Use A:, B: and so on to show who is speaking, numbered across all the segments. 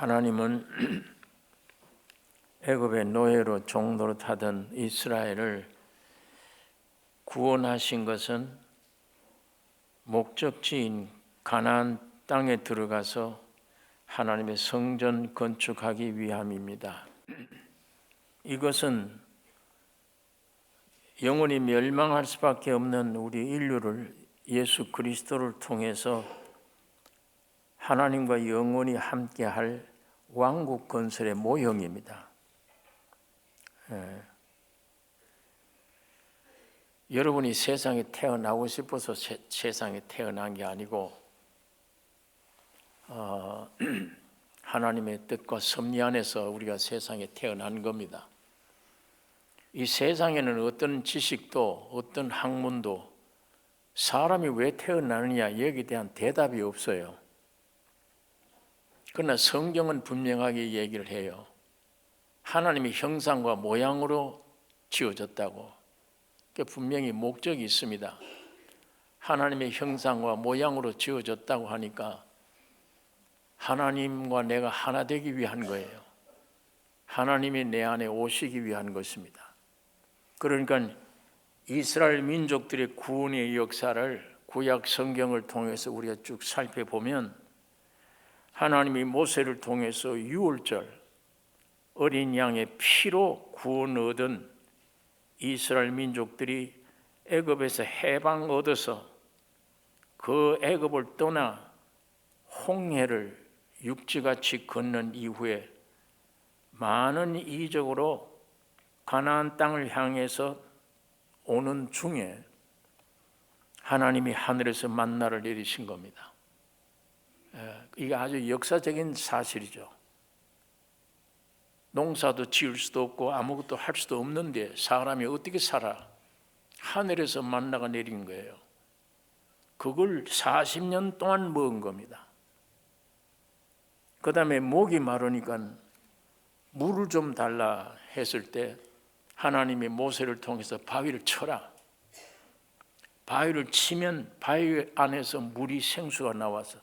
A: 하나님은 애굽의 노예로 종노릇하던 이스라엘을 구원하신 것은 목적지인 가나안 땅에 들어가서 하나님의 성전 건축하기 위함입니다. 이것은 영원히 멸망할 수밖에 없는 우리 인류를 예수 그리스도를 통해서 하나님과 영원히 함께할 왕국 건설의 모형입니다. 여러분이 세상에 태어나고 싶어서 세상에 태어난 게 아니고 하나님의 뜻과 섭리 안에서 우리가 세상에 태어난 겁니다. 이 세상에는 어떤 지식도 어떤 학문도 사람이 왜 태어나느냐 여기에 대한 대답이 없어요. 그러나 성경은 분명하게 얘기를 해요. 하나님의 형상과 모양으로 지어졌다고. 분명히 목적이 있습니다. 하나님의 형상과 모양으로 지어졌다고 하니까 하나님과 내가 하나 되기 위한 거예요. 하나님이 내 안에 오시기 위한 것입니다. 그러니까 이스라엘 민족들의 구원의 역사를 구약 성경을 통해서 우리가 쭉 살펴보면 하나님이 모세를 통해서 유월절 어린 양의 피로 구원 얻은 이스라엘 민족들이 애굽에서 해방 얻어서 그 애굽을 떠나 홍해를 육지같이 건넌 이후에 많은 이적으로 가나안 땅을 향해서 오는 중에 하나님이 하늘에서 만나를 내리신 겁니다. 이게 아주 역사적인 사실이죠. 농사도 지을 수도 없고 아무것도 할 수도 없는데 사람이 어떻게 살아? 하늘에서 만나가 내린 거예요. 그걸 40년 동안 먹은 겁니다. 그 다음에 목이 마르니까 물을 좀 달라 했을 때 하나님이 모세를 통해서 바위를 쳐라. 바위를 치면 바위 안에서 물이 생수가 나와서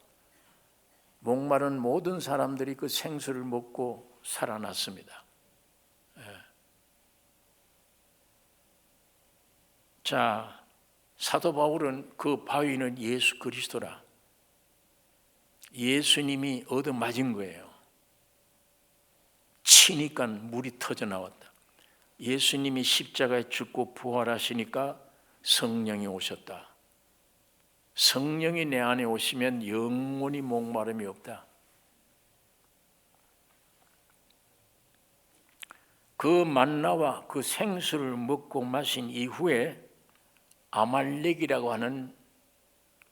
A: 목마른 모든 사람들이 그 생수를 먹고 살아났습니다. 자, 사도 바울은 그 바위는 예수 그리스도라. 예수님이 얻어맞은 거예요. 치니까 물이 터져 나왔다. 예수님이 십자가에 죽고 부활하시니까 성령이 오셨다. 성령이 내 안에 오시면 영원히 목마름이 없다. 그 만나와 그 생수를 먹고 마신 이후에 아말렉이라고 하는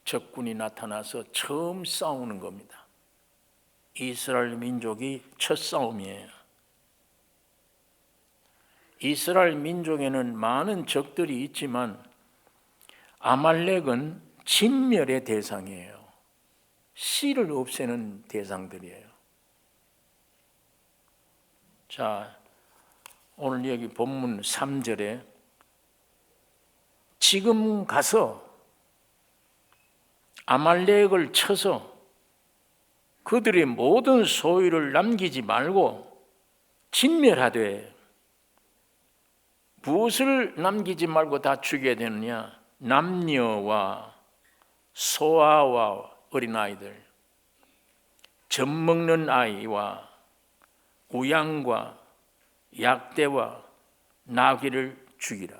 A: 적군이 나타나서 처음 싸우는 겁니다. 이스라엘 민족이 첫 싸움이에요. 이스라엘 민족에는 많은 적들이 있지만 아말렉은 진멸의 대상이에요. 씨를 없애는 대상들이에요. 자, 오늘 여기 본문 3절에 지금 가서 아말렉을 쳐서 그들의 모든 소유를 남기지 말고 진멸하되, 무엇을 남기지 말고 다 죽여야 되느냐? 남녀와 소아와 어린아이들, 젖먹는 아이와 우양과 약대와 나귀를 죽이라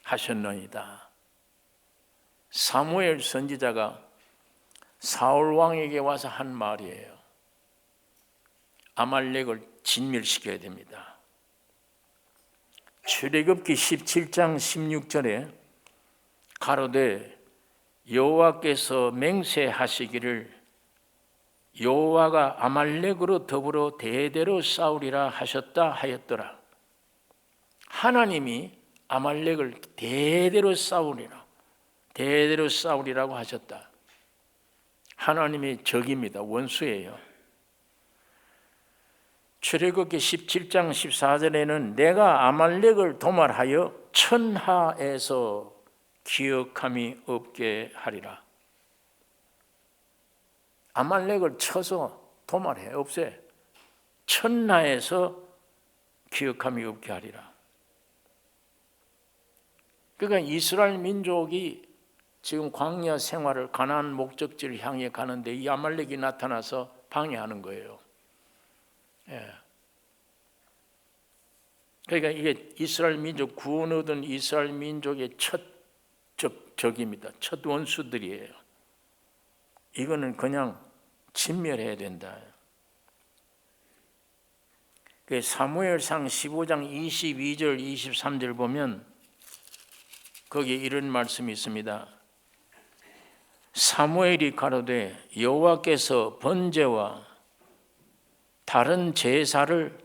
A: 하셨느니라. 사무엘 선지자가 사울 왕에게 와서 한 말이에요. 아말렉을 진멸시켜야 됩니다. 출애굽기 17장 16절에 가로되 여호와께서 맹세하시기를 여호와가 아말렉으로 더불어 대대로 싸우리라 하셨다 하였더라. 하나님이 아말렉을 대대로 싸우리라고 하셨다. 하나님의 적입니다. 원수예요. 출애굽기 17장 14절에는 내가 아말렉을 도말하여 천하에서 기억함이 없게 하리라. 아말렉을 쳐서 도말해, 없애. 천하에서 기억함이 없게 하리라. 그러니까 이스라엘 민족이 지금 광야 생활을 가나안 목적지를 향해 가는데 이 아말렉이 나타나서 방해하는 거예요. 예. 그러니까 이게 이스라엘 민족, 구원 얻은 이스라엘 민족의 첫 적입니다. 첫 원수들이에요. 이거는 그냥 진멸해야 된다. 사무엘상 15장 22절 23절 보면 거기에 이런 말씀이 있습니다. 사무엘이 가로되 여호와께서 번제와 다른 제사를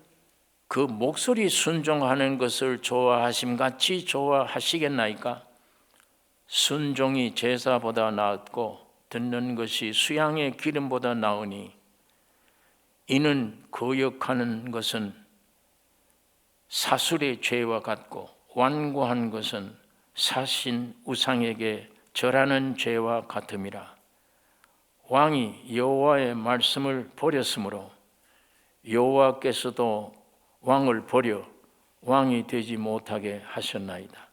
A: 그 목소리 순종하는 것을 좋아하심같이 좋아하시겠나이까? 순종이 제사보다 나았고 듣는 것이 수양의 기름보다 나으니 이는 거역하는 것은 사술의 죄와 같고 완고한 것은 사신 우상에게 절하는 죄와 같음이라. 왕이 여호와의 말씀을 버렸으므로 여호와께서도 왕을 버려 왕이 되지 못하게 하셨나이다.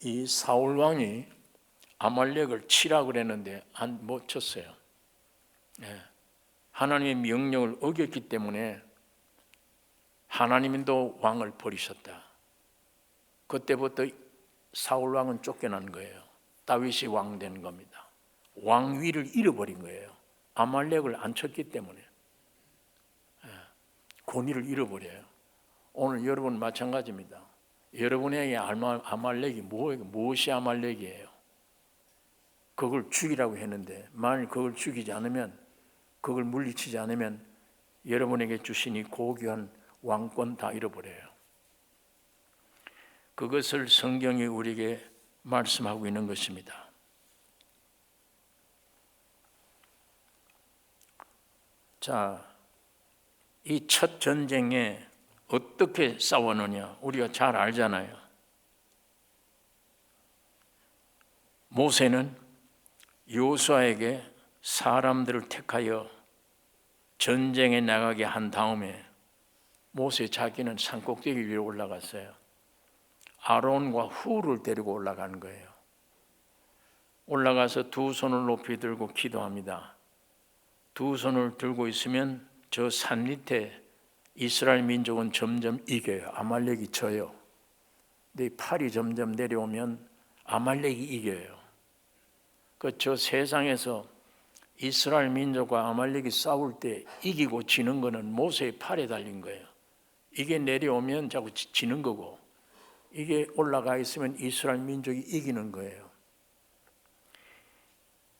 A: 이 사울 왕이 아말렉을 치라 그랬는데 못 쳤어요. 하나님의 명령을 어겼기 때문에 하나님도 왕을 버리셨다. 그때부터 사울 왕은 쫓겨난 거예요. 다윗이 왕 된 겁니다. 왕위를 잃어버린 거예요. 아말렉을 안 쳤기 때문에 권위를 잃어버려요. 오늘 여러분 마찬가지입니다. 여러분에게 아말렉이 무엇이 아말렉이에요? 그걸 죽이라고 했는데 만일 그걸 죽이지 않으면, 그걸 물리치지 않으면 여러분에게 주신 이 고귀한 왕권 다 잃어버려요. 그것을 성경이 우리에게 말씀하고 있는 것입니다. 자, 이 첫 전쟁에 어떻게 싸웠느냐 우리가 잘 알잖아요. 모세는 여호수아에게 사람들을 택하여 전쟁에 나가게 한 다음에 모세 자기는 산꼭대기 위에 올라갔어요. 아론과 훌을 데리고 올라간 거예요. 올라가서 두 손을 높이 들고 기도합니다. 두 손을 들고 있으면 저 산 밑에 이스라엘 민족은 점점 이겨요. 아말렉이 져요. 근데 팔이 점점 내려오면 아말렉이 이겨요. 저 세상에서 이스라엘 민족과 아말렉이 싸울 때 이기고 지는 거는 모세의 팔에 달린 거예요. 이게 내려오면 자꾸 지는 거고, 이게 올라가 있으면 이스라엘 민족이 이기는 거예요.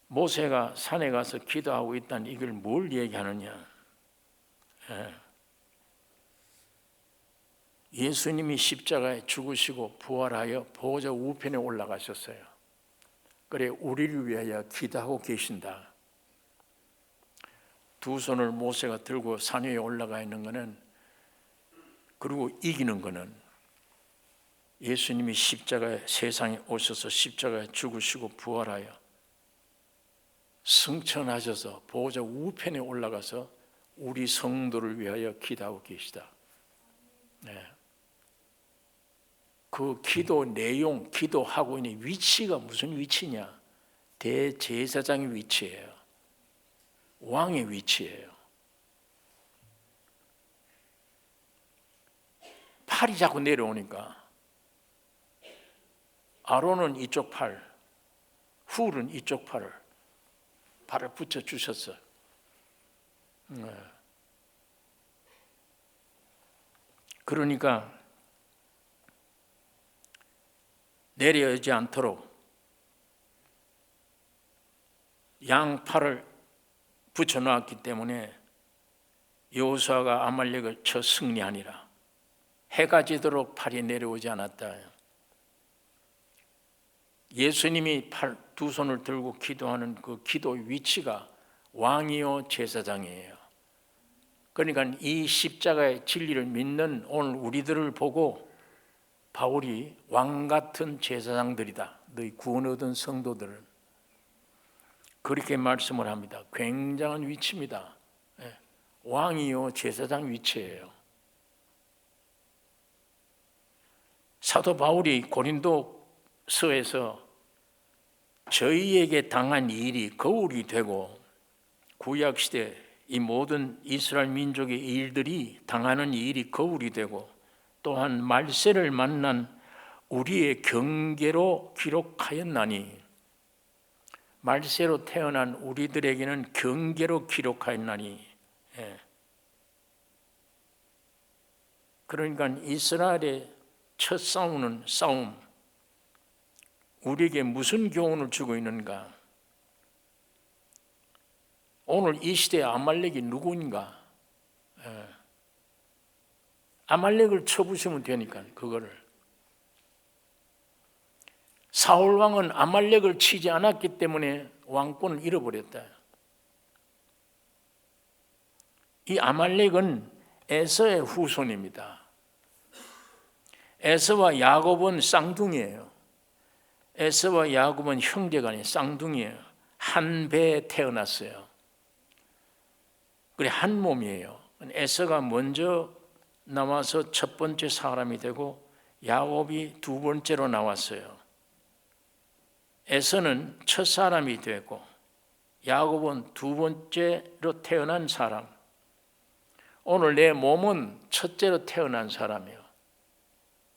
A: 모세가 산에 가서 기도하고 있다는 이걸 뭘 얘기하느냐? 예수님이 십자가에 죽으시고 부활하여 보호자 우편에 올라가셨어요. 그래 우리를 위하여 기도하고 계신다. 두 손을 모세가 들고 산 위에 올라가 있는 것은, 그리고 이기는 것은 예수님이 십자가에 세상에 오셔서 십자가에 죽으시고 부활하여 승천하셔서 보호자 우편에 올라가서 우리 성도를 위하여 기도하고 계시다. 그 기도 내용, 기도하고 있는 위치가 무슨 위치냐? 대제사장의 위치예요. 왕의 위치예요. 팔이 자꾸 내려오니까 아론은 이쪽 팔, 훌은 이쪽 팔을 붙여 주셨어요. 그러니까 내려오지 않도록 양팔을 붙여놓았기 때문에 여호수아가 아말렉을 쳐 승리하니라. 해가 지도록 팔이 내려오지 않았다. 예수님이 두 손을 들고 기도하는 그 기도 위치가 왕이요 제사장이에요. 그러니까 이 십자가의 진리를 믿는 오늘 우리들을 보고 바울이 왕 같은 제사장들이다, 너희 구원 얻은 성도들은, 그렇게 말씀을 합니다. 굉장한 위치입니다. 왕이요 제사장 위치예요. 사도 바울이 고린도서에서 저희에게 당한 일이 거울이 되고 구약시대 이 모든 이스라엘 민족의 일들이 당하는 일이 거울이 되고 또한 말세를 만난 우리의 경계로 기록하였나니 말세로 태어난 우리들에게는 경계로 기록하였나니 그러니까 이스라엘의 첫 싸우는 싸움 우리에게 무슨 교훈을 주고 있는가? 오늘 이 시대의 아말렉이 누구인가? 아말렉을 쳐부시면 되니까 그거를. 사울 왕은 아말렉을 치지 않았기 때문에 왕권을 잃어버렸다. 이 아말렉은 에서의 후손입니다. 에서와 야곱은 쌍둥이에요. 에서와 야곱은 형제가 아니에요. 쌍둥이에요. 한 배에 태어났어요. 그래 한 몸이에요. 에서가 먼저 나와서 첫 번째 사람이 되고 야곱이 두 번째로 나왔어요. 에서는 첫 사람이 되고 야곱은 두 번째로 태어난 사람. 오늘 내 몸은 첫째로 태어난 사람이에요.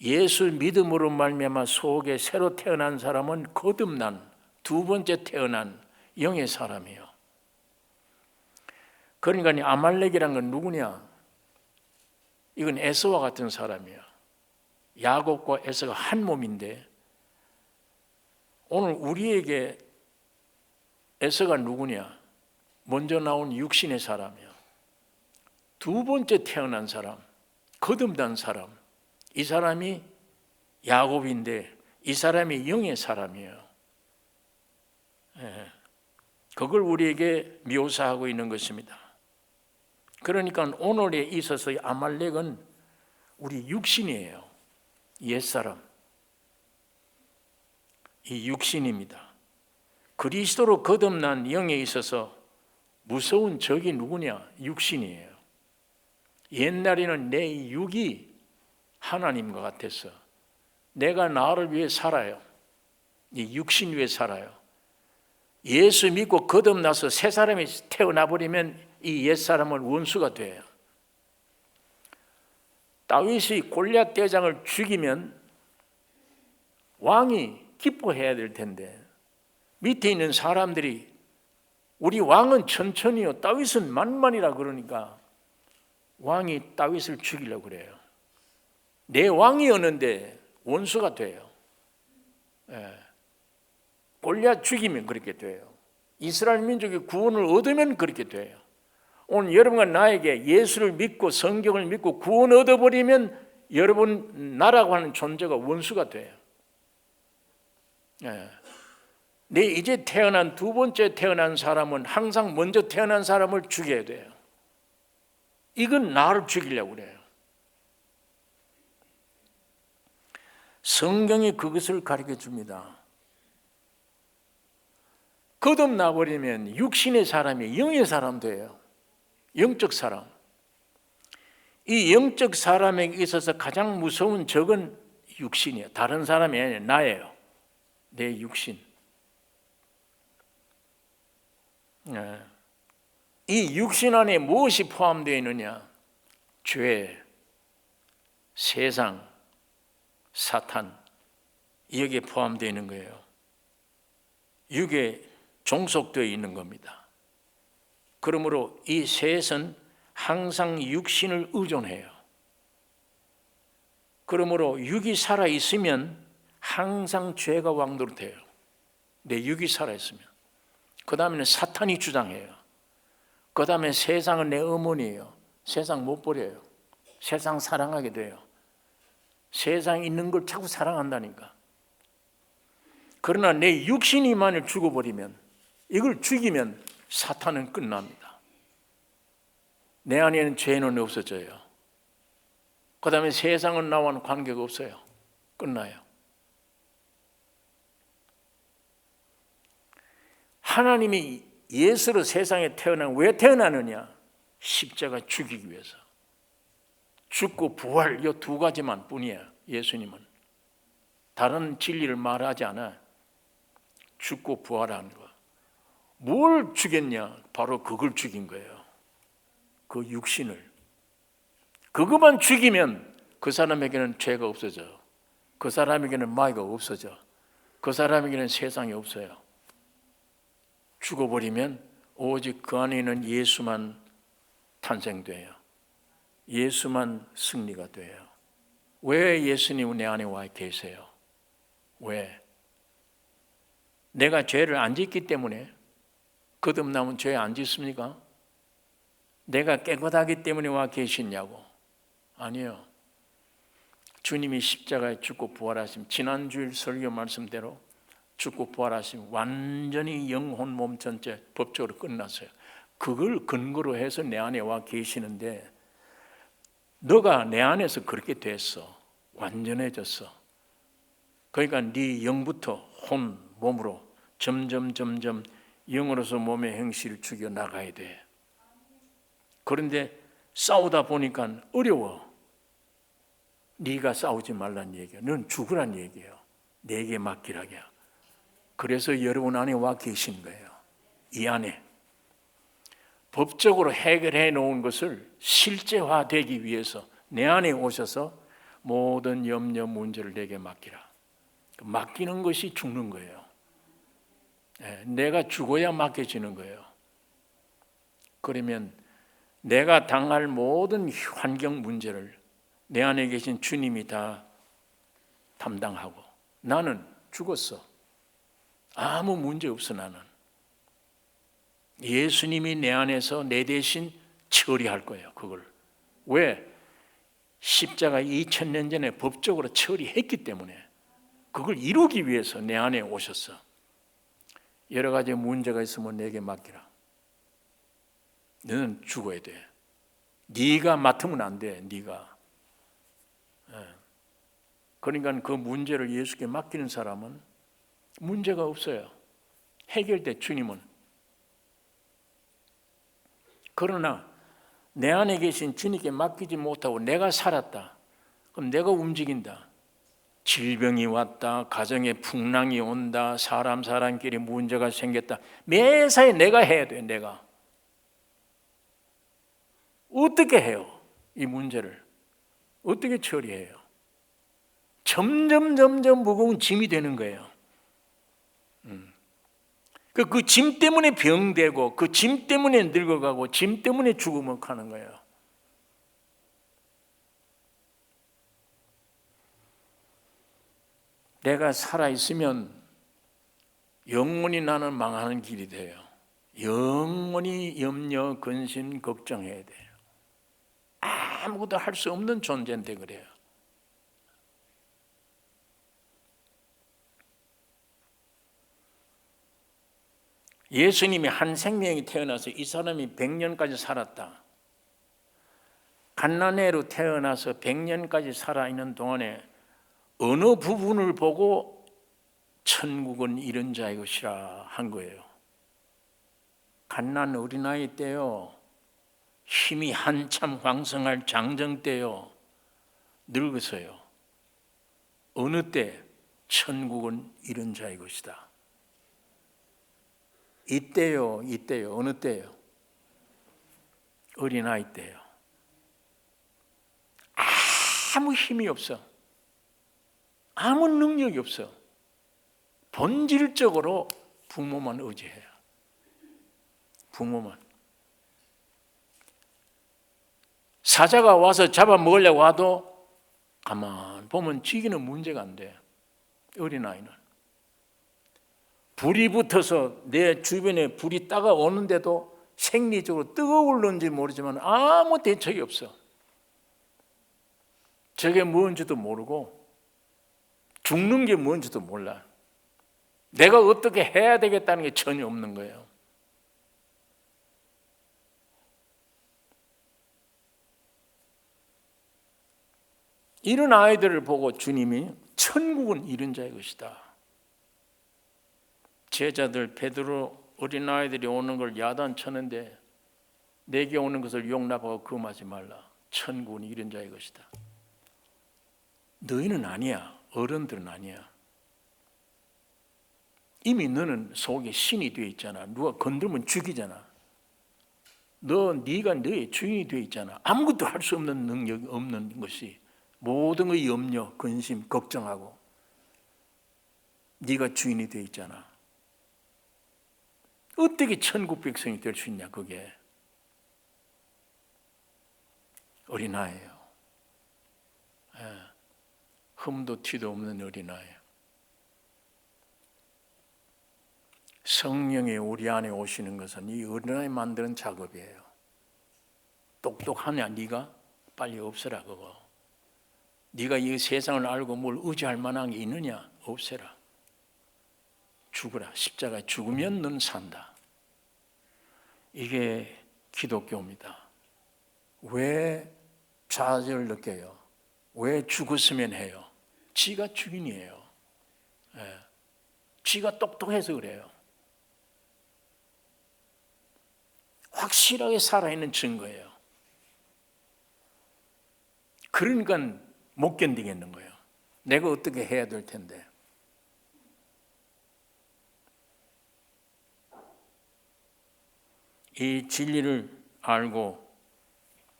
A: 예수 믿음으로 말미암아 속에 새로 태어난 사람은 거듭난 두 번째 태어난 영의 사람이에요. 그러니까 이 아말렉이란 건 누구냐? 이건 에서와 같은 사람이에요. 야곱과 에서가 한 몸인데 오늘 우리에게 에서가 누구냐? 먼저 나온 육신의 사람이에요. 두 번째 태어난 사람, 거듭난 사람. 이 사람이 야곱인데 이 사람이 영의 사람이에요. 그걸 우리에게 묘사하고 있는 것입니다. 그러니까 오늘에 있어서 아말렉은 우리 육신이에요. 옛사람. 이 육신입니다. 그리스도로 거듭난 영에 있어서 무서운 적이 누구냐? 육신이에요. 옛날에는 내 육이 하나님과 같아서 내가 나를 위해 살아요. 이 육신 위해 살아요. 예수 믿고 거듭나서 새 사람이 태어나 버리면 이 옛사람은 원수가 돼요. 다윗이 골리앗 대장을 죽이면 왕이 기뻐해야 될 텐데 밑에 있는 사람들이 우리 왕은 천천히요 다윗은 만만이라 그러니까 왕이 다윗을 죽이려고 그래요. 내 왕이었는데 원수가 돼요. 골리앗 죽이면 그렇게 돼요. 이스라엘 민족이 구원을 얻으면 그렇게 돼요. 오늘 여러분과 나에게 예수를 믿고 성경을 믿고 구원 얻어버리면 여러분 나라고 하는 존재가 원수가 돼요. 내 이제 태어난 두 번째 태어난 사람은 항상 먼저 태어난 사람을 죽여야 돼요. 이건 나를 죽이려고 그래요. 성경이 그것을 가르쳐 줍니다. 거듭나 버리면 육신의 사람이 영의 사람 돼요. 영적 사람. 이 영적 사람에게 있어서 가장 무서운 적은 육신이에요. 다른 사람이 아니에요. 나예요. 내 육신. 이 육신 안에 무엇이 포함되어 있느냐? 죄, 세상, 사탄, 여기에 포함되어 있는 거예요. 육에 종속되어 있는 겁니다. 그러므로 이 셋은 항상 육신을 의존해요. 그러므로 육이 살아있으면 항상 죄가 왕노릇해요. 내 육이 살아있으면. 그 다음에는 사탄이 주장해요. 그 다음에 세상은 내 어머니예요. 세상 못 버려요. 세상 사랑하게 돼요. 세상에 있는 걸 자꾸 사랑한다니까. 그러나 내 육신이 만일 죽어버리면 이걸 죽이면 사탄은 끝납니다. 내 안에는 죄는 없어져요. 그 다음에 세상은 나와는 관계가 없어요. 끝나요. 하나님이 예수로 세상에 왜 태어나느냐? 십자가 죽이기 위해서. 죽고 부활 이 두 가지만 뿐이야. 예수님은 다른 진리를 말하지 않아. 죽고 부활하는 거. 뭘 죽였냐? 바로 그걸 죽인 거예요. 그 육신을. 그것만 죽이면 그 사람에게는 죄가 없어져. 그 사람에게는 마귀가 없어져. 그 사람에게는 세상이 없어요. 죽어버리면 오직 그 안에 있는 예수만 탄생돼요. 예수만 승리가 돼요. 왜 예수님은 내 안에 와 계세요? 왜? 내가 죄를 안 짓기 때문에. 거듭나면 죄 안 짓습니까? 내가 깨끗하기 때문에 와 계시냐고. 아니요. 주님이 십자가에 죽고 부활하심, 지난주일 설교 말씀대로 죽고 부활하심 완전히 영혼 몸 전체 법적으로 끝났어요. 그걸 근거로 해서 내 안에 와 계시는데 너가 내 안에서 그렇게 됐어. 완전해졌어. 그러니까 네 영부터 혼, 몸으로 점점 영으로서 몸의 행실을 죽여 나가야 돼. 그런데 싸우다 보니까 어려워. 네가 싸우지 말란 얘기야. 넌 죽으란 얘기예요. 내게 맡기라게. 그래서 여러분 안에 와 계신 거예요. 이 안에. 법적으로 해결해 놓은 것을 실제화되기 위해서 내 안에 오셔서 모든 염려 문제를 내게 맡기라. 맡기는 것이 죽는 거예요. 내가 죽어야 맡겨지는 거예요. 그러면 내가 당할 모든 환경 문제를 내 안에 계신 주님이 다 담당하고 나는 죽었어. 아무 문제 없어. 나는 예수님이 내 안에서 내 대신 처리할 거예요. 그걸. 왜? 십자가 2000년 전에 법적으로 처리했기 때문에 그걸 이루기 위해서 내 안에 오셨어. 여러 가지 문제가 있으면 내게 맡기라. 너는 죽어야 돼. 네가 맡으면 안 돼. 네가. 그러니까 그 문제를 예수께 맡기는 사람은 문제가 없어요. 해결돼. 주님은. 그러나 내 안에 계신 주님께 맡기지 못하고 내가 살았다. 그럼 내가 움직인다. 질병이 왔다. 가정에 풍랑이 온다. 사람끼리 문제가 생겼다. 매사에 내가 해야 돼. 내가. 어떻게 해요? 이 문제를. 어떻게 처리해요? 점점 무거운 짐이 되는 거예요. 그 짐 때문에 병되고 그 짐 때문에 늙어가고 짐 때문에 죽음을 가는 거예요. 내가 살아있으면 영원히 나는 망하는 길이 돼요. 영원히 염려, 근심, 걱정해야 돼요. 아무것도 할 수 없는 존재인데 그래요. 예수님이 한 생명이 태어나서 이 사람이 100년까지 살았다. 갓난애로 태어나서 100년까지 살아있는 동안에 어느 부분을 보고 천국은 이런 자의 것이라 한 거예요. 갓난 어린아이 때요. 힘이 한참 왕성할 장정 때요. 늙어서요. 어느 때 천국은 이런 자의 것이다. 이때요. 어느 때요? 어린아이 때요. 아무 힘이 없어. 아무 능력이 없어. 본질적으로 부모만 의지해요. 부모만. 사자가 와서 잡아먹으려고 와도 가만 보면 지기는 문제가 안 돼. 어린아이는. 불이 붙어서 내 주변에 불이 따가오는데도 생리적으로 뜨거울는지 모르지만 아무 대책이 없어. 저게 뭔지도 모르고 죽는 게 뭔지도 몰라. 내가 어떻게 해야 되겠다는 게 전혀 없는 거예요. 이런 아이들을 보고 주님이 천국은 이런 자의 것이다. 제자들 베드로 어린아이들이 오는 걸 야단쳤는데 내게 오는 것을 용납하고 금하지 말라. 천국은 이런 자의 것이다. 너희는 아니야. 어른들은 아니야. 이미 너는 속에 신이 되어 있잖아. 누가 건들면 죽이잖아. 네가 너의 주인이 되어 있잖아. 아무것도 할 수 없는 능력이 없는 것이 모든 의 염려, 근심, 걱정하고 네가 주인이 되어 있잖아. 어떻게 천국 백성이 될 수 있냐 그게. 어린아이예요. 흠도 티도 없는 어린아이예요. 성령이 우리 안에 오시는 것은 이 어린아이 만드는 작업이에요. 똑똑하냐 네가? 빨리 없애라 그거. 네가 이 세상을 알고 뭘 의지할 만한 게 있느냐? 없애라. 죽으라. 십자가에 죽으면 넌 산다. 이게 기독교입니다. 왜 좌절을 느껴요? 왜 죽었으면 해요? 지가 주인이에요. 지가 똑똑해서 그래요. 확실하게 살아있는 증거예요. 그러니까 못 견디겠는 거예요. 내가 어떻게 해야 될 텐데. 이 진리를 알고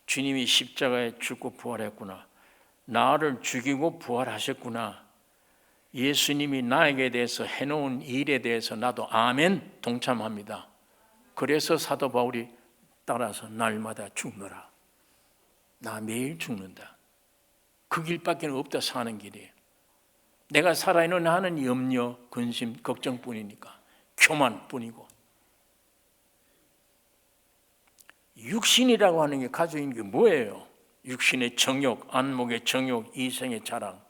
A: 주님이 십자가에 죽고 부활했구나. 나를 죽이고 부활하셨구나. 예수님이 나에게 대해서 해놓은 일에 대해서 나도 아멘 동참합니다. 그래서 사도 바울이 따라서 날마다 죽노라. 나 매일 죽는다. 그 길밖에 없다. 사는 길이. 내가 살아있는 한은 염려, 근심, 걱정뿐이니까. 교만뿐이고. 육신이라고 하는 게 가지고 있는 게 뭐예요? 육신의 정욕, 안목의 정욕, 이생의 자랑.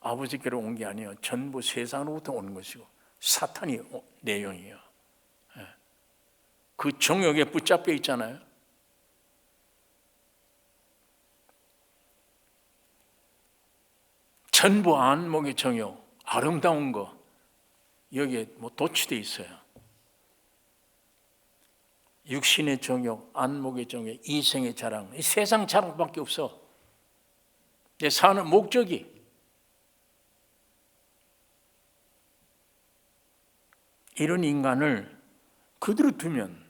A: 아버지께로 온 게 아니에요. 전부 세상으로부터 오는 것이고 사탄이 내용이에요. 그 정욕에 붙잡혀 있잖아요. 전부 안목의 정욕, 아름다운 거 여기에 도취되어 있어요. 육신의 정욕, 안목의 정욕, 이생의 자랑, 이 세상 자랑밖에 없어. 내 사는 목적이. 이런 인간을 그대로 두면,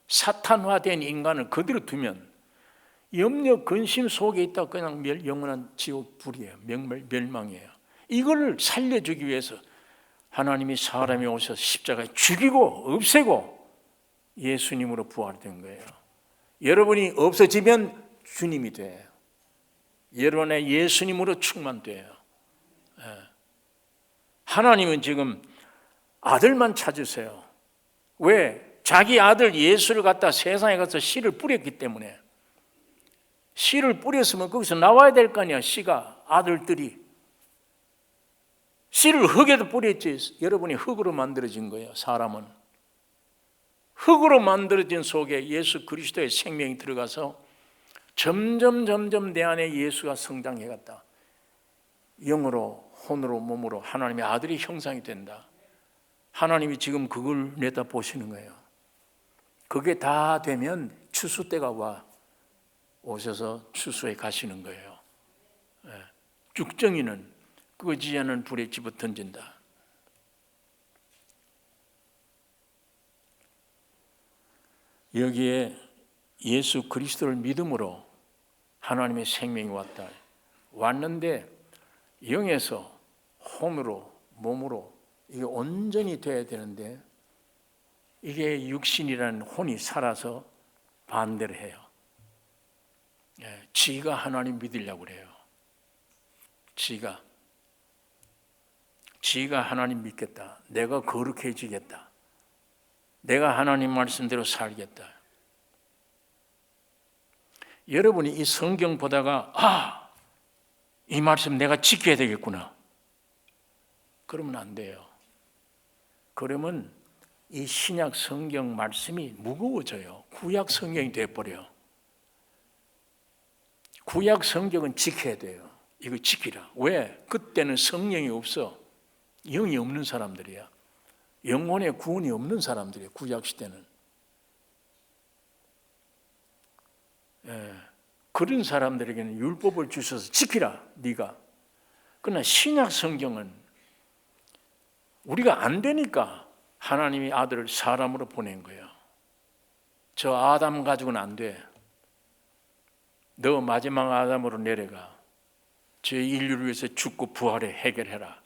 A: 사탄화된 인간을 그대로 두면 염려, 근심 속에 있다 그냥 영원한 지옥 불이에요. 멸망이에요. 이걸 살려주기 위해서 하나님이 사람이 오셔서 십자가에 죽이고 없애고 예수님으로 부활된 거예요. 여러분이 없어지면 주님이 돼요. 여러분의 예수님으로 충만돼요. 하나님은 지금 아들만 찾으세요. 왜? 자기 아들 예수를 갖다 세상에 가서 씨를 뿌렸기 때문에. 씨를 뿌렸으면 거기서 나와야 될 거 아니야. 씨가, 아들들이. 씨를 흙에도 뿌렸지. 여러분이 흙으로 만들어진 거예요. 사람은 흙으로 만들어진 속에 예수 그리스도의 생명이 들어가서 점점 내 안에 예수가 성장해 갔다. 영으로, 혼으로, 몸으로 하나님의 아들이 형상이 된다. 하나님이 지금 그걸 내다 보시는 거예요. 그게 다 되면 추수 때가 와. 오셔서 추수에 가시는 거예요. 쭉정이는 끄지 않은 불에 집어 던진다. 여기에 예수 그리스도를 믿음으로 하나님의 생명이 왔다. 왔는데 영에서 혼으로, 몸으로 이게 온전히 돼야 되는데 이게 육신이라는 혼이 살아서 반대를 해요. 지가 하나님 믿으려고 그래요. 지가 하나님 믿겠다. 내가 거룩해지겠다. 내가 하나님 말씀대로 살겠다. 여러분이 이 성경 보다가 이 말씀 내가 지켜야 되겠구나. 그러면 안 돼요. 그러면 이 신약 성경 말씀이 무거워져요. 구약 성경이 돼버려요. 구약 성경은 지켜야 돼요. 이거 지키라. 왜? 그때는 성령이 없어. 영이 없는 사람들이야. 영혼의 구원이 없는 사람들이에요. 구약 시대는. 그런 사람들에게는 율법을 주셔서 지키라 네가. 그러나 신약 성경은 우리가 안 되니까 하나님이 아들을 사람으로 보낸 거예요. 저 아담 가지고는 안 돼. 너 마지막 아담으로 내려가. 저 인류를 위해서 죽고 부활해 해결해라.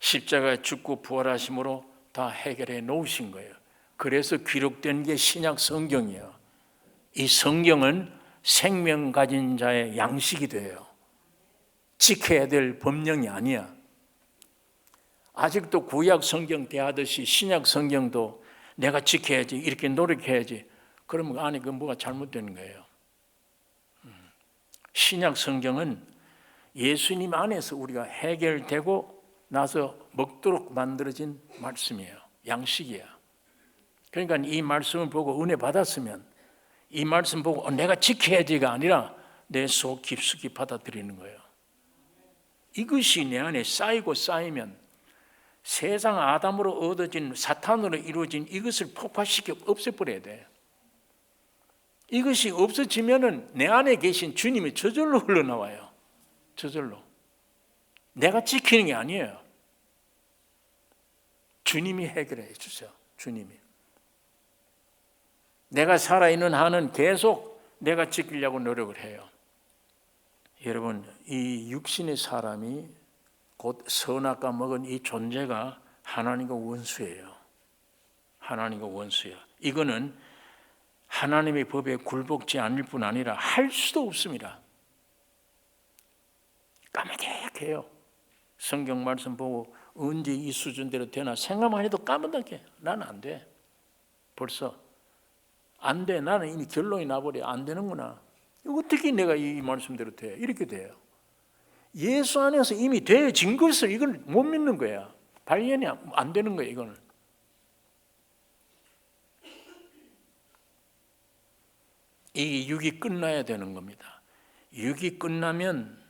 A: 십자가에 죽고 부활하심으로 다 해결해 놓으신 거예요. 그래서 기록된 게 신약 성경이에요. 이 성경은 생명 가진 자의 양식이 돼요. 지켜야 될 법령이 아니야. 아직도 구약 성경 대하듯이 신약 성경도 내가 지켜야지, 이렇게 노력해야지. 그러면 안에 그 뭐가 잘못되는 거예요. 신약 성경은 예수님 안에서 우리가 해결되고 나서 먹도록 만들어진 말씀이에요. 양식이야. 그러니까 이 말씀을 보고 은혜 받았으면 이 말씀 보고 내가 지켜야지가 아니라 내 속 깊숙이 받아들이는 거예요. 이것이 내 안에 쌓이고 쌓이면 세상 아담으로 얻어진 사탄으로 이루어진 이것을 폭파시켜 없애버려야 돼. 이것이 없어지면은 내 안에 계신 주님이 저절로 흘러나와요. 저절로. 내가 지키는 게 아니에요. 주님이 해결해 주세요. 주님이. 내가 살아있는 한은 계속 내가 지키려고 노력을 해요. 여러분, 이 육신의 사람이 곧 선악과 먹은 이 존재가 하나님과 원수예요. 하나님과 원수야. 이거는 하나님의 법에 굴복지 않을 뿐 아니라 할 수도 없습니다. 까마득해요. 성경 말씀 보고 언제 이 수준대로 되나 생각만 해도 까마득해. 나는 안 돼. 벌써 안 돼. 나는 이미 결론이 나버려. 안 되는구나. 어떻게 내가 이 말씀대로 돼? 이렇게 돼요. 예수 안에서 이미 되어진 것을 이걸 못 믿는 거야. 발견이 안 되는 거야. 이거는. 이 육이 끝나야 되는 겁니다. 육이 끝나면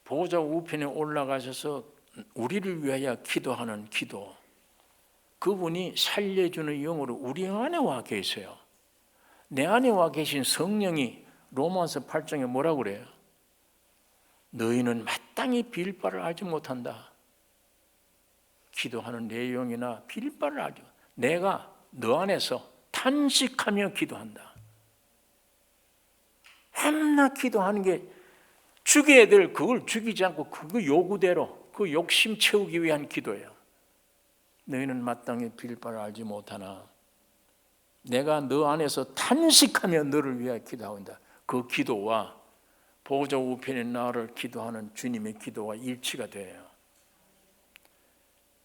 A: 보좌 우편에 올라가셔서 우리를 위하여 기도하는 기도. 그분이 살려주는 영으로 우리 안에 와 계세요. 내 안에 와 계신 성령이 로마서 8장에 뭐라고 그래요? 너희는 마땅히 빌 바를 알지 못한다. 기도하는 내용이나 빌 바를 알지 못한다. 내가 너 안에서 탄식하며 기도한다. 밤낮 기도하는 게 죽여야 될 그걸 죽이지 않고 그 요구대로 그 욕심 채우기 위한 기도예요. 너희는 마땅히 빌 바를 알지 못하나 내가 너 안에서 탄식하며 너를 위하여 기도한다. 그 기도와 보좌 우편에 나를 기도하는 주님의 기도와 일치가 돼요.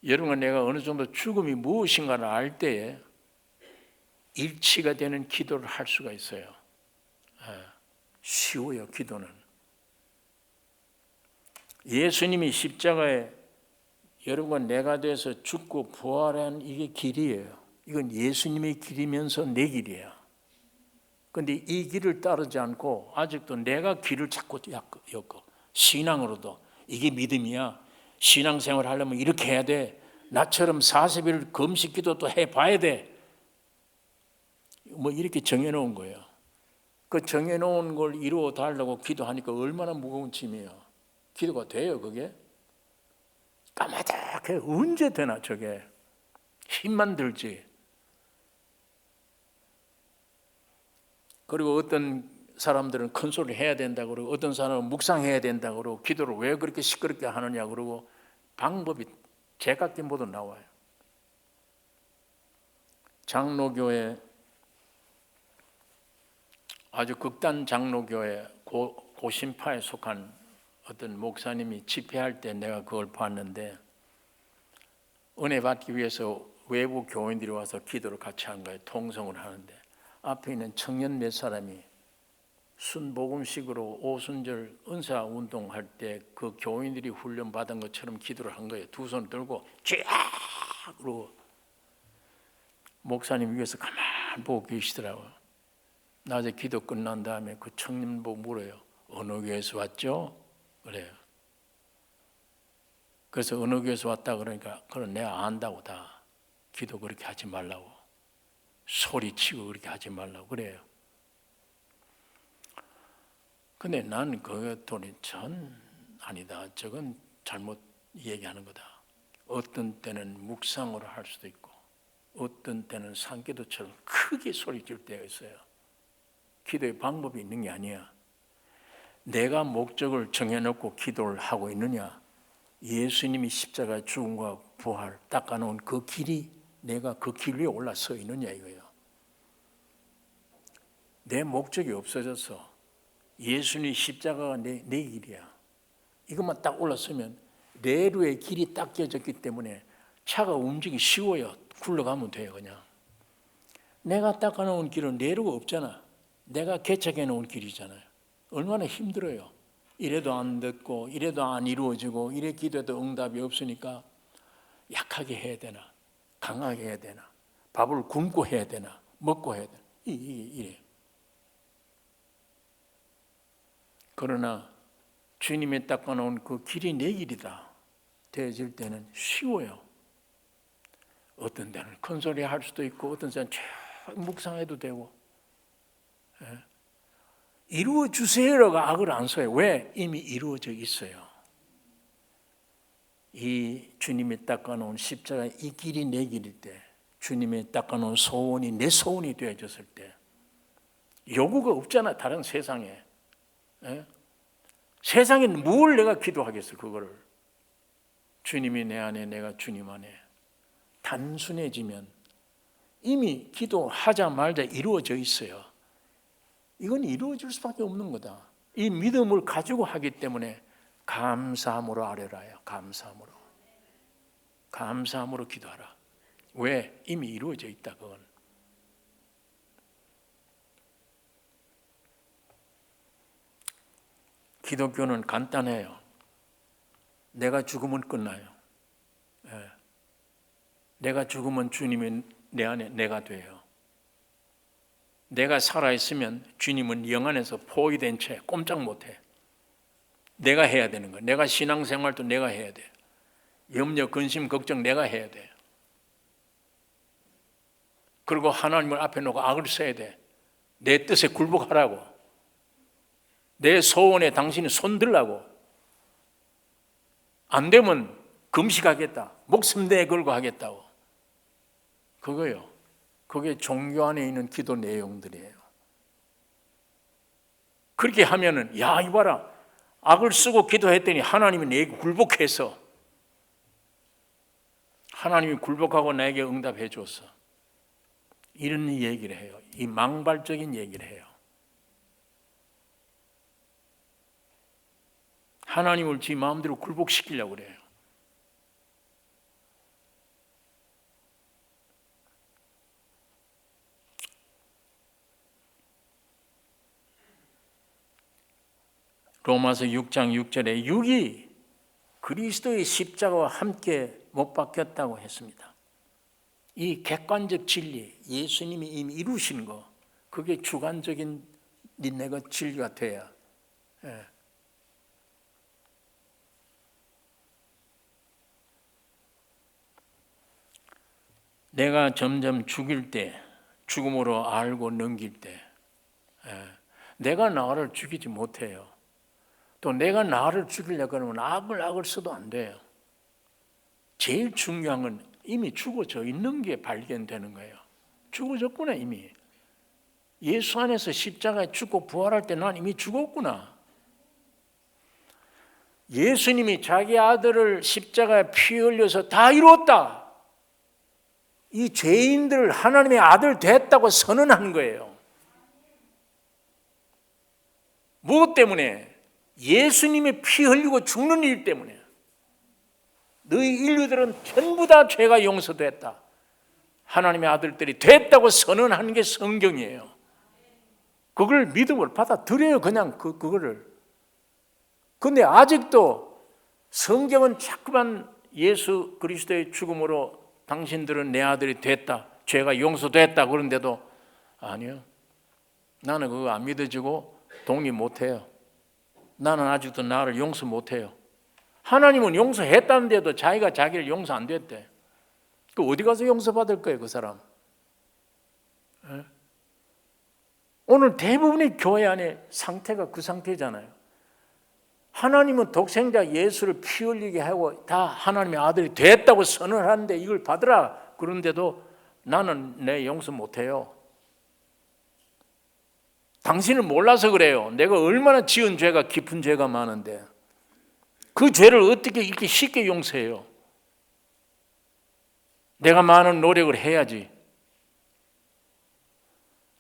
A: 여러분, 내가 어느 정도 죽음이 무엇인가를 알 때에 일치가 되는 기도를 할 수가 있어요. 쉬워요, 기도는. 예수님이 십자가에 여러분과 내가 돼서 죽고 부활한 이게 길이에요. 이건 예수님의 길이면서 내 길이에요. 그런데 이 길을 따르지 않고 아직도 내가 길을 자꾸 엮어. 신앙으로도 이게 믿음이야. 신앙생활 하려면 이렇게 해야 돼. 나처럼 40일 금식 기도도 해봐야 돼. 뭐 이렇게 정해놓은 거예요. 그 정해놓은 걸 이루어 달라고 기도하니까 얼마나 무거운 짐이에요. 기도가 돼요, 그게? 까마득해. 언제 되나, 저게? 힘만 들지. 그리고 어떤 사람들은 큰 소리 해야 된다고 그러고 어떤 사람은 묵상해야 된다고 그러고 기도를 왜 그렇게 시끄럽게 하느냐 그러고 방법이 제각기 모두 나와요. 장로교회 아주 극단 장로교회 고신파에 속한 어떤 목사님이 집회할 때 내가 그걸 봤는데 은혜 받기 위해서 외부 교인들이 와서 기도를 같이 한 거예요. 통성을 하는데 앞에 있는 청년 몇 사람이 순복음식으로 오순절 은사 운동할 때 그 교인들이 훈련 받은 것처럼 기도를 한 거예요. 두 손 들고 쫙 그러고 목사님 위에서 가만히 보고 계시더라고요. 낮에 기도 끝난 다음에 그 청년 보고 물어요. 어느 교회에서 왔죠? 그래요. 그래서 어느 교회에서 왔다 그러니까 그건 내가 안다고 다. 기도 그렇게 하지 말라고. 소리치고 그렇게 하지 말라고 그래요. 근데 나는 그것들이 전 아니다. 저건 잘못 얘기하는 거다. 어떤 때는 묵상으로 할 수도 있고 어떤 때는 산기도처럼 크게 소리칠 때가 있어요. 기도의 방법이 있는 게 아니야. 내가 목적을 정해놓고 기도를 하고 있느냐, 예수님이 십자가에 죽음과 부활 닦아놓은 그 길이 내가 그 길 위에 올라서 있느냐 이거예요. 내 목적이 없어져서 예수님 십자가가 내 길이야. 이것만 딱 올라서면 내루의 길이 딱 껴졌기 때문에 차가 움직이기 쉬워요. 굴러가면 돼요. 그냥 내가 닦아놓은 길은 내루가 없잖아. 내가 개척해 놓은 길이잖아요. 얼마나 힘들어요. 이래도 안 듣고 이래도 안 이루어지고 이래 기도해도 응답이 없으니까 약하게 해야 되나 강하게 해야 되나 밥을 굶고 해야 되나 먹고 해야 되나 이래. 그러나 주님이 닦아놓은 그 길이 내 길이다 되어질 때는 쉬워요. 어떤 데는 큰 소리 할 수도 있고 어떤 데는 쭉 묵상해도 되고. 이루어 주세요라고 악을 안 써요. 왜? 이미 이루어져 있어요. 이 주님이 닦아놓은 십자가 이 길이 내 길일 때, 주님이 닦아놓은 소원이 내 소원이 되어졌을 때 요구가 없잖아. 다른 세상에. 세상엔 뭘 내가 기도하겠어. 그거를 주님이 내 안에 내가 주님 안에 단순해지면 이미 기도하자 말자 이루어져 있어요. 이건 이루어질 수밖에 없는 거다. 이 믿음을 가지고 하기 때문에 감사함으로 아뢰라요. 감사함으로 기도하라. 왜? 이미 이루어져 있다. 그건 기독교는 간단해요. 내가 죽으면 끝나요. 내가 죽으면 주님이 내 안에 내가 돼요. 내가 살아있으면 주님은 영 안에서 포위된 채 꼼짝 못해. 내가 해야 되는 거야. 내가 신앙생활도 내가 해야 돼. 염려, 근심, 걱정 내가 해야 돼. 그리고 하나님을 앞에 놓고 악을 써야 돼. 내 뜻에 굴복하라고. 내 소원에 당신이 손들라고. 안 되면 금식하겠다. 목숨 내 걸고 하겠다고. 그거요. 그게 종교 안에 있는 기도 내용들이에요. 그렇게 하면은 야 이봐라 악을 쓰고 기도했더니 하나님이 내게 굴복해서 하나님이 굴복하고 나에게 응답해 줬어. 이런 얘기를 해요. 이 망발적인 얘기를 해요. 하나님을 지 마음대로 굴복시키려고 그래요. 로마서 6장 6절에 육이 그리스도의 십자가와 함께 못 박혔다고 했습니다. 이 객관적 진리, 예수님이 이미 이루신 거, 그게 주관적인 내가 진리가 돼야. 내가 점점 죽일 때, 죽음으로 알고 넘길 때, 내가 나를 죽이지 못해요. 또 내가 나를 죽이려고 하면 악을 써도 안 돼요. 제일 중요한 건 이미 죽어져 있는 게 발견되는 거예요. 죽어졌구나 이미. 예수 안에서 십자가에 죽고 부활할 때 난 이미 죽었구나. 예수님이 자기 아들을 십자가에 피 흘려서 다 이루었다. 이 죄인들을 하나님의 아들 됐다고 선언한 거예요. 무엇 때문에? 예수님이 피 흘리고 죽는 일 때문에. 너희 인류들은 전부 다 죄가 용서됐다. 하나님의 아들들이 됐다고 선언하는 게 성경이에요. 그걸 믿음을 받아들여요. 그냥 그거를. 근데 아직도 성경은 자꾸만 예수 그리스도의 죽음으로 당신들은 내 아들이 됐다. 죄가 용서됐다. 그런데도 아니요. 나는 그거 안 믿어지고 동의 못해요. 나는 아직도 나를 용서 못해요. 하나님은 용서했다는데도 자기가 자기를 용서 안 됐대. 그 어디 가서 용서받을 거예요, 그 사람? 예? 오늘 대부분의 교회 안에 상태가 그 상태잖아요. 하나님은 독생자 예수를 피 흘리게 하고 다 하나님의 아들이 됐다고 선언하는데 이걸 받으라 그런데도 나는 내 용서 못해요. 당신은 몰라서 그래요. 내가 얼마나 지은 죄가 깊은 죄가 많은데 그 죄를 어떻게 이렇게 쉽게 용서해요? 내가 많은 노력을 해야지.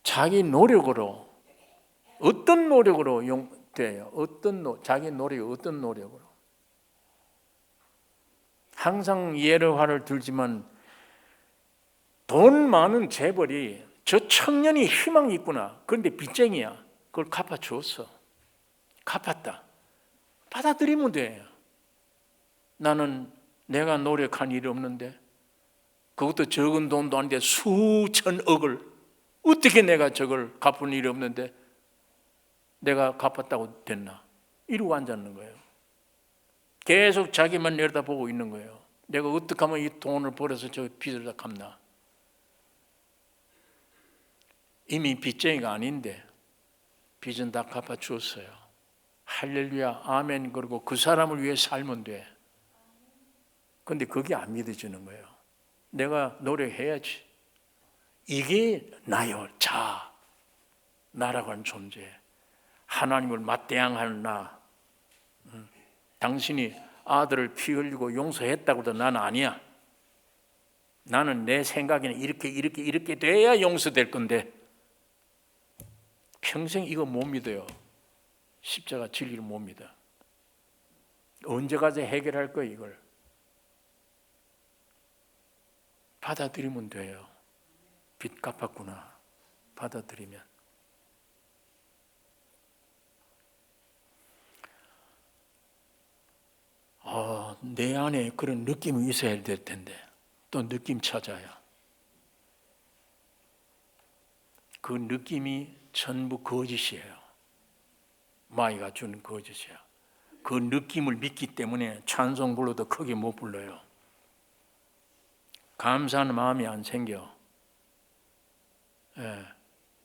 A: 자기 노력으로 어떤 노력으로 돼요? 자기 노력이 어떤 노력으로? 항상 예를 들지만 돈 많은 재벌이 저 청년이 희망이 있구나. 그런데 빚쟁이야. 그걸 갚아주었어. 갚았다. 받아들이면 돼요. 나는 내가 노력한 일이 없는데 그것도 적은 돈도 아닌데 수천억을 어떻게 내가 저걸 갚은 일이 없는데 내가 갚았다고 됐나? 이러고 앉았는 거예요. 계속 자기만 내려다보고 있는 거예요. 내가 어떻게 하면 이 돈을 벌어서 저 빚을 다 갚나? 이미 빚쟁이가 아닌데 빚은 다 갚아주었어요. 할렐루야, 아멘. 그리고 그 사람을 위해 살면 돼. 근데 그게 안 믿어지는 거예요. 내가 노력해야지. 이게 나요, 나라고 하는 존재. 하나님을 맞대항하는 나. 당신이 아들을 피 흘리고 용서했다고도 나는 아니야. 나는 내 생각에는 이렇게 돼야 용서될 건데 평생 이거 못 믿어요. 십자가 진리를 못 믿어. 언제까지 해결할 거야 이걸? 받아들이면 돼요. 빚 갚았구나. 받아들이면. 내 안에 그런 느낌이 있어야 될 텐데 또 느낌 찾아야. 그 느낌이 전부 거짓이에요. 마귀가 주는 거짓이야. 그 느낌을 믿기 때문에 찬송 불러도 크게 못 불러요. 감사하는 마음이 안 생겨.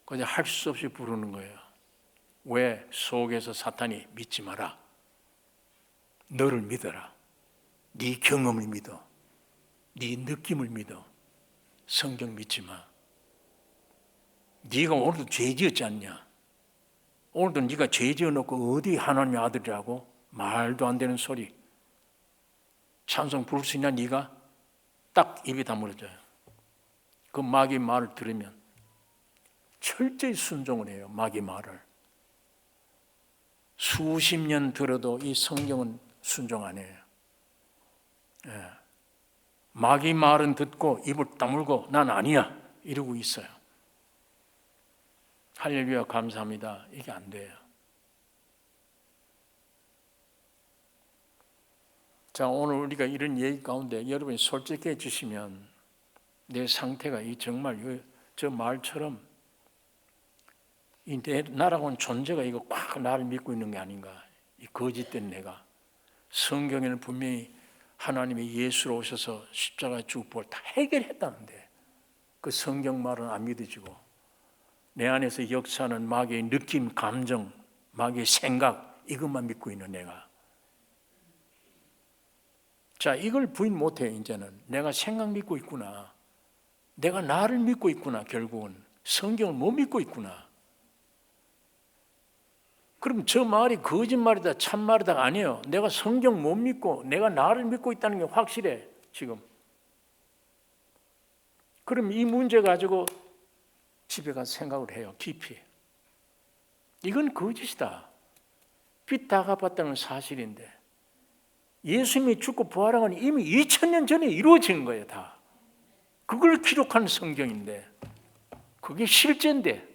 A: 그냥 할 수 없이 부르는 거예요. 왜? 속에서 사탄이 믿지 마라. 너를 믿어라. 네 경험을 믿어. 네 느낌을 믿어. 성경 믿지 마. 네가 오늘도 죄 지었지 않냐? 오늘도 네가 죄 지어놓고 어디 하나님의 아들이라고? 말도 안 되는 소리. 찬송 부를 수 있냐 네가? 딱 입이 다물어져요. 그 마귀 말을 들으면 철저히 순종을 해요. 마귀 말을. 수십 년 들어도 이 성경은 순종 안 해요. 마귀 말은 듣고 입을 다물고 난 아니야 이러고 있어요. 할렐루야, 감사합니다. 이게 안 돼요. 자, 오늘 우리가 이런 얘기 가운데 여러분이 솔직해지시면 내 상태가 정말 저 말처럼 나라고는 존재가 이거 꽉 나를 믿고 있는 게 아닌가. 이 거짓된 내가. 성경에는 분명히 하나님이 예수로 오셔서 십자가에 죽고 다 해결했다는데 그 성경 말은 안 믿어지고 내 안에서 역사하는 마귀의 느낌, 감정, 마귀의 생각 이것만 믿고 있는 내가. 자, 이걸 부인 못해. 이제는 내가 생각 믿고 있구나. 내가 나를 믿고 있구나. 결국은 성경을 못 믿고 있구나. 그럼 저 말이 거짓말이다 참말이다 아니에요. 내가 성경 못 믿고 내가 나를 믿고 있다는 게 확실해 지금. 그럼 이 문제 가지고 집에 가서 생각을 해요. 깊이. 이건 거짓이다. 빚 다 갚았다는 사실인데 예수님이 죽고 부활한 건 이미 2000년 전에 이루어진 거예요. 다. 그걸 기록한 성경인데 그게 실제인데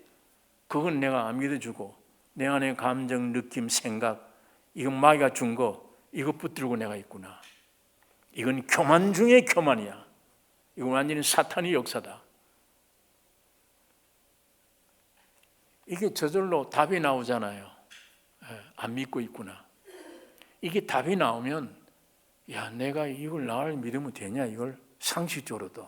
A: 그건 내가 안 믿어주고 내 안에 감정, 느낌, 생각 이건 마귀가 준 거 이거 붙들고 내가 있구나. 이건 교만 중에 교만이야. 이건 완전히 사탄의 역사다. 이게 저절로 답이 나오잖아요. 안 믿고 있구나. 이게 답이 나오면 야, 내가 이걸 나를 믿으면 되냐? 이걸 상식적으로도.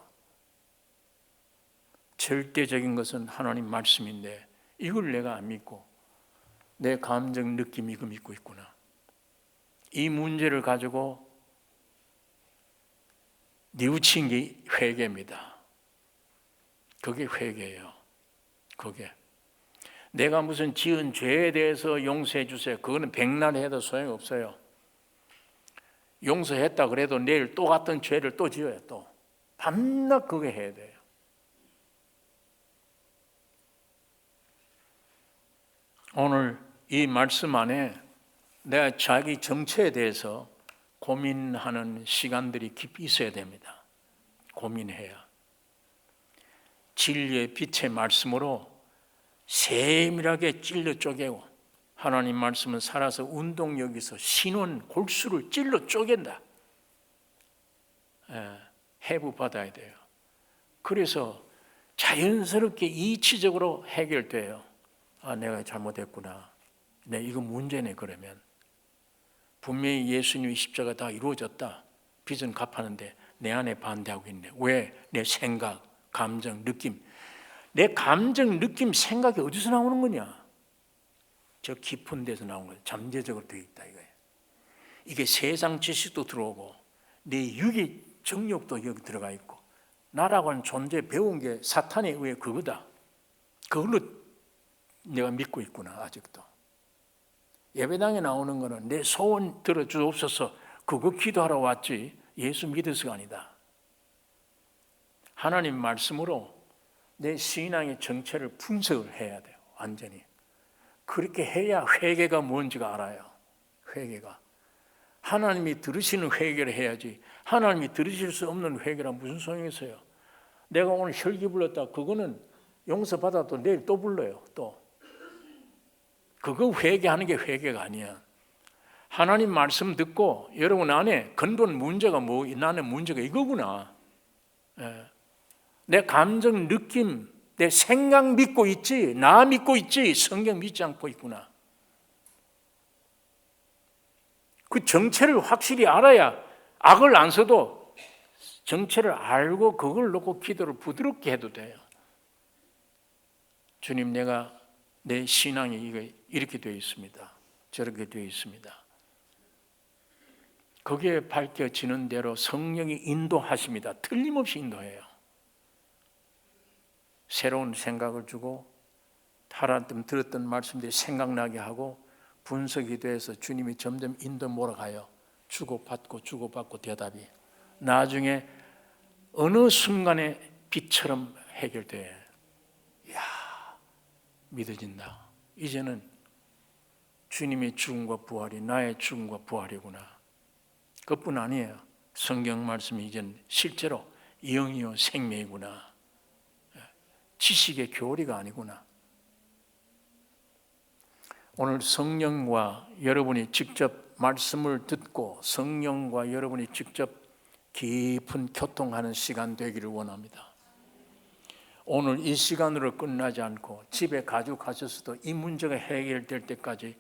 A: 절대적인 것은 하나님 말씀인데 이걸 내가 안 믿고 내 감정, 느낌 이거 믿고 있구나. 이 문제를 가지고 뉘우친 게 회개입니다. 그게 회개예요. 그게. 내가 무슨 지은 죄에 대해서 용서해 주세요. 그거는 백날 해도 소용없어요. 용서했다 그래도 내일 또 같은 죄를 또 지어요. 또 밤낮 그게 해야 돼요. 오늘 이 말씀 안에 내가 자기 정체에 대해서 고민하는 시간들이 깊이 있어야 됩니다. 고민해야. 진리의 빛의 말씀으로 세밀하게 찔러 쪼개고, 하나님 말씀은 살아서 운동력에서 신원 골수를 찔러 쪼갠다. 해부받아야 돼요. 그래서 자연스럽게 이치적으로 해결돼요. 아, 내가 잘못했구나. 이거 문제네. 그러면 분명히 예수님의 십자가 다 이루어졌다. 빚은 갚았는데 내 안에 반대하고 있네. 왜? 내 생각, 감정, 느낌. 내 감정, 느낌, 생각이 어디서 나오는 거냐? 저 깊은 데서 나온 거예요. 잠재적으로 되어 있다 이거예요. 이게 세상 지식도 들어오고 내 육의 정욕도 여기 들어가 있고, 나라고 하는 존재 배운 게 사탄에 의해 그거다. 그걸로 내가 믿고 있구나. 아직도 예배당에 나오는 거는 내 소원 들어주옵소서 그거 기도하러 왔지 예수 믿어서가 아니다. 하나님 말씀으로 내 신앙의 정체를 분석을 해야 돼요. 완전히. 그렇게 해야 회개가 뭔지가 알아요. 회개가. 하나님이 들으시는 회개를 해야지, 하나님이 들으실 수 없는 회개란 무슨 소용이 있어요? 내가 오늘 혈기 불렀다. 그거는 용서받아도 내일 또 불러요. 또. 그거 회개하는 게 회개가 아니야. 하나님 말씀 듣고 여러분 안에 근본 문제가 뭐, 나는 문제가 이거구나. 내 감정, 느낌, 내 생각 믿고 있지, 나 믿고 있지, 성경 믿지 않고 있구나. 그 정체를 확실히 알아야 악을 안 써도 정체를 알고 그걸 놓고 기도를 부드럽게 해도 돼요. 주님, 내가 내 신앙이 이렇게 되어 있습니다. 저렇게 되어 있습니다. 거기에 밝혀지는 대로 성령이 인도하십니다. 틀림없이 인도해요. 새로운 생각을 주고 하나님 들었던 말씀들이 생각나게 하고 분석이 돼서 주님이 점점 인도 몰아가요. 주고받고 대답이 나중에 어느 순간에 빛처럼 해결돼. 이야, 믿어진다. 이제는 주님의 죽음과 부활이 나의 죽음과 부활이구나. 그뿐 아니에요. 성경 말씀이 이제는 실제로 영이요 생명이구나. 지식의 교리가 아니구나. 오늘 성령과 여러분이 직접 말씀을 듣고 성령과 여러분이 직접 깊은 교통하는 시간 되기를 원합니다. 오늘 이 시간으로 끝나지 않고 집에 가져가셔서도 이 문제가 해결될 때까지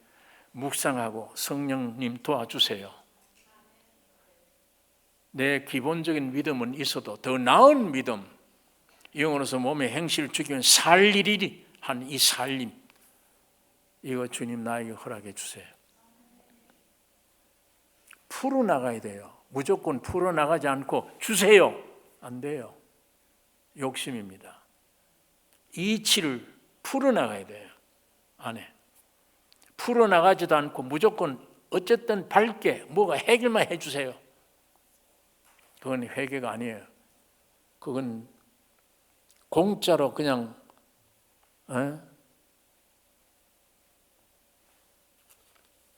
A: 묵상하고 성령님 도와주세요. 내 기본적인 믿음은 있어도 더 나은 믿음, 영어로서 몸의 행실을 죽이면 살리리 한 이 살림, 이거 주님 나에게 허락해 주세요. 풀어나가야 돼요. 무조건 풀어나가지 않고 주세요, 안 돼요. 욕심입니다. 이치를 풀어나가야 돼요. 안에 풀어나가지도 않고 무조건 어쨌든 밝게 뭐가 해결만 해주세요. 그건 회개가 아니에요. 그건 공짜로 그냥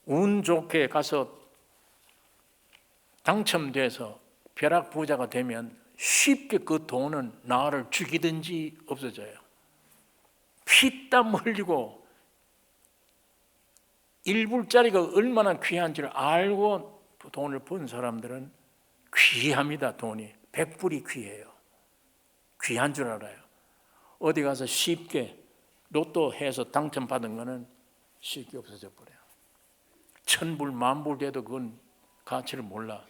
A: 운 좋게 가서 당첨돼서 벼락부자가 되면 쉽게 그 돈은 나를 죽이든지 없어져요. 피땀 흘리고 1불짜리가 얼마나 귀한지를 알고 돈을 번 사람들은 귀합니다. 돈이 100불이 귀해요. 귀한 줄 알아요. 어디 가서 쉽게 로또 해서 당첨받은 거는 쉽게 없어져 버려요. 1000불, 10,000불 돼도 그건 가치를 몰라.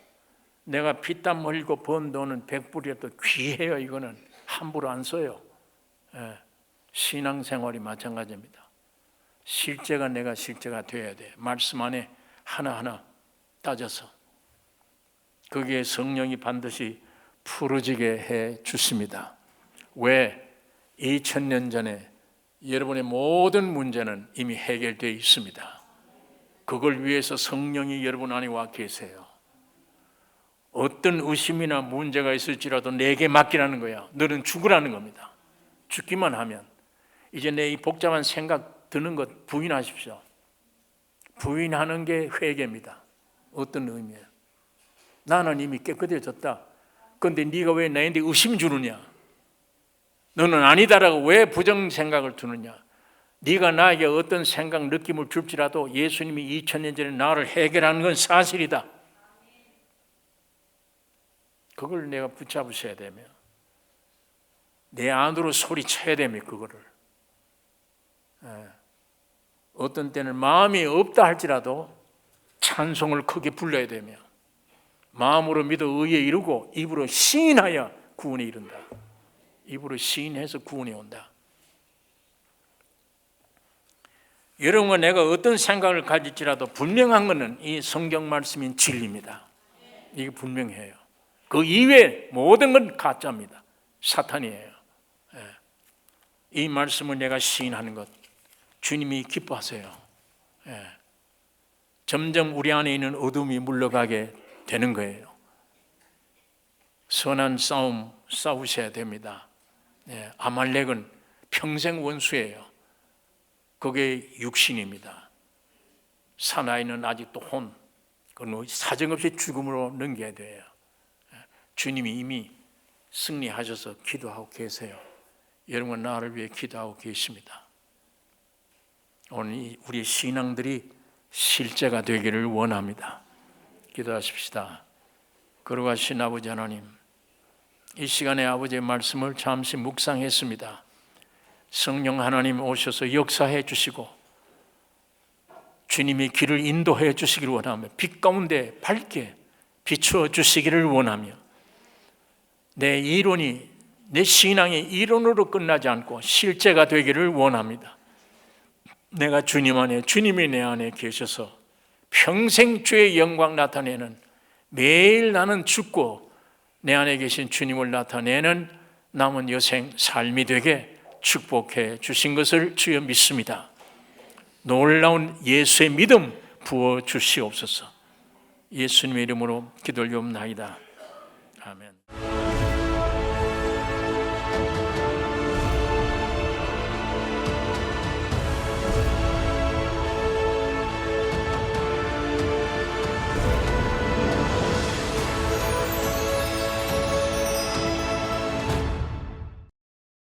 A: 내가 피땀 흘리고 번 돈은 100불이라도 귀해요. 이거는 함부로 안 써요. 신앙생활이 마찬가지입니다. 실제가 내가 실제가 돼야 돼. 말씀 안에 하나하나 따져서 거기에 성령이 반드시 풀어지게 해 주십니다. 왜? 2000년 전에 여러분의 모든 문제는 이미 해결되어 있습니다. 그걸 위해서 성령이 여러분 안에 와 계세요. 어떤 의심이나 문제가 있을지라도 내게 맡기라는 거야. 너는 죽으라는 겁니다. 죽기만 하면 이제 내 이 복잡한 생각 드는 것 부인하십시오. 부인하는 게 회개입니다. 어떤 의미예요? 나는 이미 깨끗해졌다. 그런데 네가 왜 나한테 의심 주느냐? 너는 아니다라고 왜 부정 생각을 두느냐? 네가 나에게 어떤 생각, 느낌을 줄지라도 예수님이 2000년 전에 나를 해결하는 건 사실이다. 그걸 내가 붙잡으셔야 되며 내 안으로 소리쳐야 되며 그거를 어떤 때는 마음이 없다 할지라도 찬송을 크게 불러야 되며 마음으로 믿어 의에 이르고 입으로 시인하여 구원에 이른다. 입으로 시인해서 구원이 온다. 여러분과 내가 어떤 생각을 가질지라도 분명한 것은 이 성경 말씀인 진리입니다. 이게 분명해요. 그 이외에 모든 건 가짜입니다. 사탄이에요. 이 말씀을 내가 시인하는 것 주님이 기뻐하세요. 점점 우리 안에 있는 어둠이 물러가게 되는 거예요. 선한 싸움 싸우셔야 됩니다. 아말렉은 평생 원수예요. 그게 육신입니다. 사나이는 아직도 혼, 그건 사정없이 죽음으로 넘겨야 돼요. 주님이 이미 승리하셔서 기도하고 계세요. 여러분 나를 위해 기도하고 계십니다. 오늘 우리 신앙들이 실제가 되기를 원합니다. 기도하십시다. 거룩하신 아버지 하나님, 이 시간에 아버지의 말씀을 잠시 묵상했습니다. 성령 하나님 오셔서 역사해 주시고 주님이 길을 인도해 주시기를 원하며 빛 가운데 밝게 비추어 주시기를 원하며 내 이론이 내 신앙이 이론으로 끝나지 않고 실제가 되기를 원합니다. 내가 주님 안에, 주님이 내 안에 계셔서 평생 주의 영광 나타내는, 매일 나는 죽고 내 안에 계신 주님을 나타내는 남은 여생 삶이 되게 축복해 주신 것을 주여 믿습니다. 놀라운 예수의 믿음 부어 주시옵소서. 예수님의 이름으로 기도를 옵나이다. 아멘.